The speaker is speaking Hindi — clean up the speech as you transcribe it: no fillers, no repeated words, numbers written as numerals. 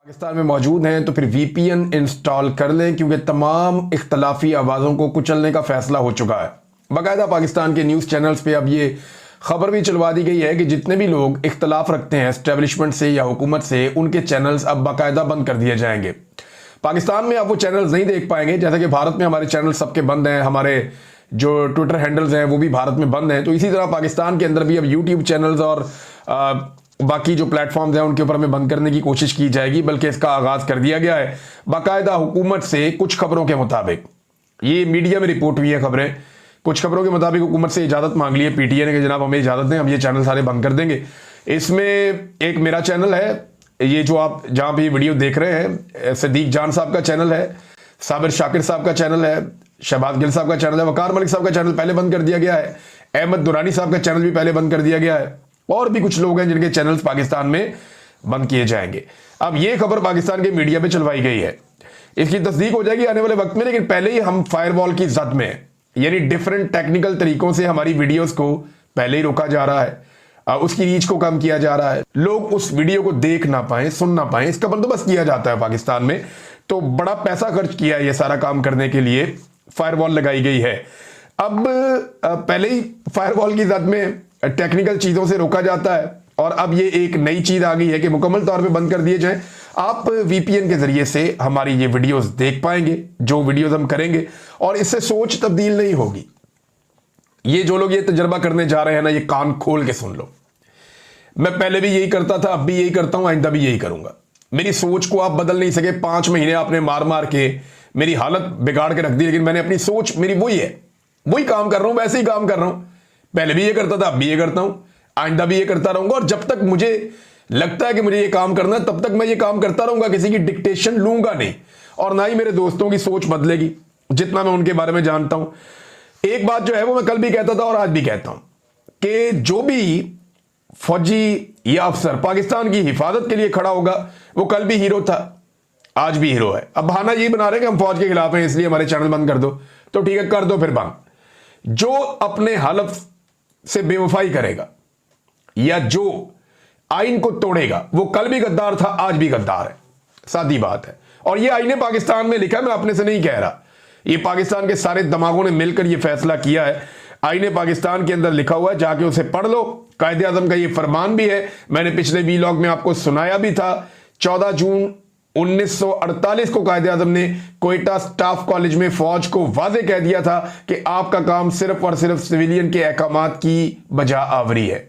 पाकिस्तान में मौजूद हैं तो फिर वीपीएन इंस्टॉल कर लें क्योंकि तमाम इख्तलाफी आवाज़ों को कुचलने का फैसला हो चुका है। बाकायदा पाकिस्तान के न्यूज़ चैनल्स पे अब ये खबर भी चलवा दी गई है कि जितने भी लोग इख्तलाफ रखते हैं एस्टेब्लिशमेंट से या हुकूमत से, उनके चैनल्स अब बाकायदा बंद कर दिए जाएंगे। पाकिस्तान में आप वो चैनल्स नहीं देख पाएंगे, जैसे कि भारत में हमारे चैनल सबके बंद हैं, हमारे जो ट्विटर हैंडल्स हैं वो भी भारत में बंद हैं। तो इसी तरह पाकिस्तान के अंदर भी अब यूट्यूब चैनल्स और बाकी जो प्लेटफॉर्म्स हैं उनके ऊपर हमें बंद करने की कोशिश की जाएगी, बल्कि इसका आगाज कर दिया गया है। बाकायदा हुकूमत से कुछ खबरों के मुताबिक, ये मीडिया में रिपोर्ट हुई है खबरें, कुछ खबरों के मुताबिक हुकूमत से इजाज़त मांग ली है पीटीए ने कि जनाब हमें इजाज़त दें, हम ये चैनल सारे बंद कर देंगे। इसमें एक मेरा चैनल है, ये जो आप जहाँ पे ये वीडियो देख रहे हैं, सदीक जान साहब का चैनल है, साबिर शाकिर साहब का चैनल है, शहबाज गिल साहब का चैनल है, वकार मलिक साहब का चैनल पहले बंद कर दिया गया है, अहमद दुरानी साहब का चैनल भी पहले बंद कर दिया गया है, और भी कुछ लोग हैं जिनके चैनल्स पाकिस्तान में बंद किए जाएंगे। अब ये खबर पाकिस्तान के मीडिया में चलवाई गई है, इसकी तस्दीक हो जाएगी आने वाले वक्त में, लेकिन पहले ही हम फायरवॉल की जद में हैं, यानी डिफरेंट टेक्निकल तरीकों से हमारी वीडियोस को पहले ही रोका जा रहा है, उसकी रीच को कम किया जा रहा है, लोग उस वीडियो को देख ना पाए, सुन ना पाए, इसका बंदोबस्त किया जाता है पाकिस्तान में। तो बड़ा पैसा खर्च किया है ये सारा काम करने के लिए, फायरवॉल लगाई गई है। अब पहले ही फायरवॉल की जद में टेक्निकल चीजों से रोका जाता है, और अब ये एक नई चीज आ गई है कि मुकम्मल तौर पे बंद कर दिए जाएं। आप वीपीएन के जरिए से हमारी ये वीडियोस देख पाएंगे, जो वीडियोस हम करेंगे, और इससे सोच तब्दील नहीं होगी। ये जो लोग ये तजर्बा करने जा रहे हैं ना, ये कान खोल के सुन लो। मैं पहले भी यही करता था, अब भी यही करता हूं, आइंदा भी यही करूंगा। मेरी सोच को आप बदल नहीं सके। 5 महीने आपने मार मार के मेरी हालत बिगाड़ के रख दी, लेकिन मैंने अपनी सोच, मेरी वही है, वही काम कर रहा हूं, वैसे ही काम कर रहा हूं। पहले भी ये करता था, अब भी ये करता हूं, आइंदा भी ये करता रहूंगा, और जब तक मुझे लगता है कि मुझे ये काम करना है तब तक मैं ये काम करता रहूंगा। किसी की डिक्टेशन लूंगा नहीं, और ना ही मेरे दोस्तों की सोच बदलेगी, जितना मैं उनके बारे में जानता हूं। एक बात जो है वो मैं कल भी कहता था और आज भी कहता हूं कि जो भी फौजी या अफसर पाकिस्तान की हिफाजत के लिए खड़ा होगा, वो कल भी हीरो था, आज भी हीरो है। अब बहाना ये बना रहे हैं कि हम फौज के खिलाफ हैं इसलिए हमारे चैनल बंद कर दो, तो ठीक है, कर दो फिर बंद। जो अपने हलफ से बेवफाई करेगा या जो आइन को तोड़ेगा, वो कल भी गद्दार था, आज भी गद्दार है, सादी बात है। और ये आईने पाकिस्तान में लिखा है, मैं अपने से नहीं कह रहा, ये पाकिस्तान के सारे दमागों ने मिलकर ये फैसला किया है। आईने पाकिस्तान के अंदर लिखा हुआ है, जाके उसे पढ़ लो। कायदे आजम का ये फरमान भी है, मैंने पिछले वीलॉग में आपको सुनाया भी था। 14 जून 1948 को कायदे आजम ने कोयटा स्टाफ कॉलेज में फौज को वाजे कह दिया था कि आपका काम सिर्फ और सिर्फ सिविलियन के अहकामात की बजा आवरी है।